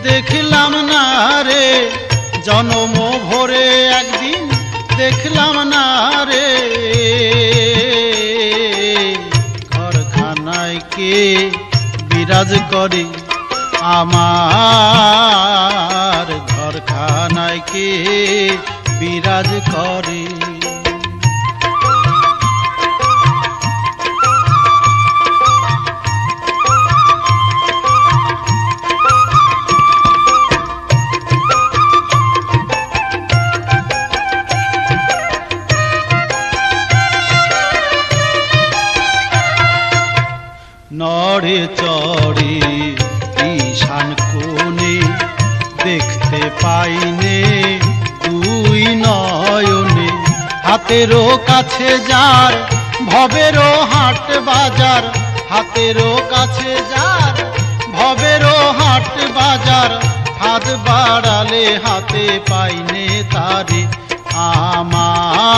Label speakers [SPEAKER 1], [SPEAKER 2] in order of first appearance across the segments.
[SPEAKER 1] দেখলাম না রে, জনম ভরে একদিন দেখলাম না রে। ঘরখানায় কে বিরাজ করে আমার, ঘরখানায় কে বিরাজ করে। নড়ে চড়ে ঈশান কোণে দেখতে পাইনে দুই নয়নে। হাতেরও কাছে যার ভবেরও হাট বাজার, হাতেরও কাছে যার ভবেরও হাট বাজার। হাত বাড়ালে হাতে পাইনে তারে আমার,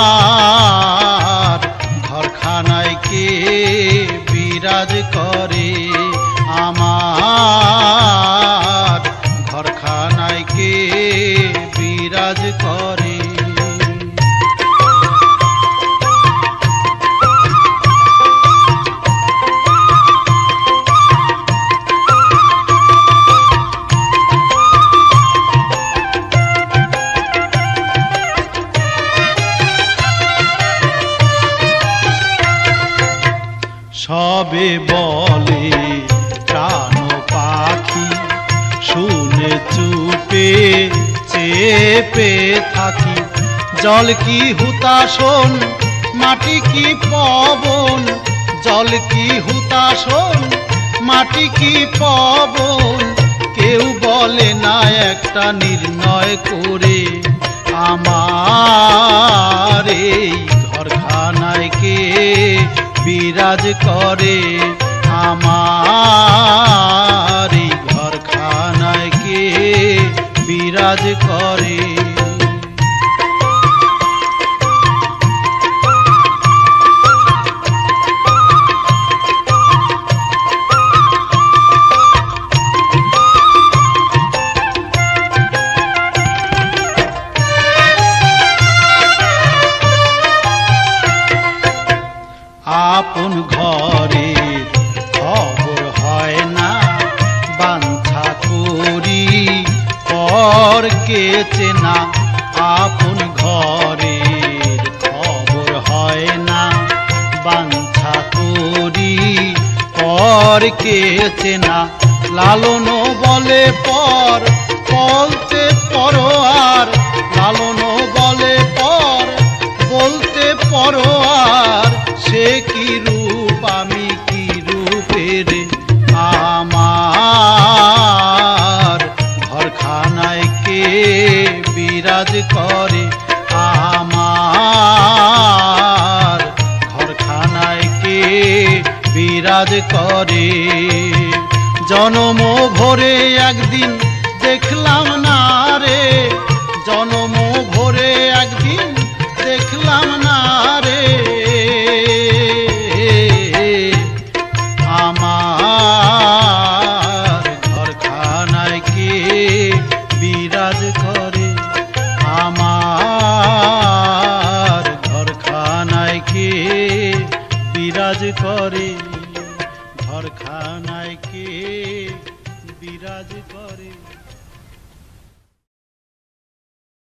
[SPEAKER 1] ঘরখানায় কে বিরাজ করে আমার, ঘরখানায় কে বিরাজ করে। সবে বলে প্রাণ পাখি, শুনে চুপে চেপে থাকি। জল কি হুতাশন, মাটি কি পবন, জল কি হুতাশন, মাটি কি পবন। কেউ বলে না একটা নির্ণয় করে আমার, এই ঘরখানায় কে বিরাজ করে আমার, এই ঘরখানায় কে বিরাজ করে। আপন ঘরে খবর হয় না, বাঞ্ছা করি পরকে চেনা। আপন ঘরের খবর হয় না, বাঞ্ছা করি পরকে চেনা। লালন বলে পর বলতে পরো আর, লালন বলে পর বলতে পরো আর। সে কি রূপ আমি কি রূপের আমার, ঘরখানায় কে বিরাজ করে আমার, ঘরখানায় কে বিরাজ করে। জনম ভরে একদিন দেখলাম না রে, জনম ভরে একদিন দেখলাম না রে। আমার ঘরখানায় কে বিরাজ করে আমার, ঘরখানায় কে বিরাজ করে, ঘরখানায় কে বিরাজ করে।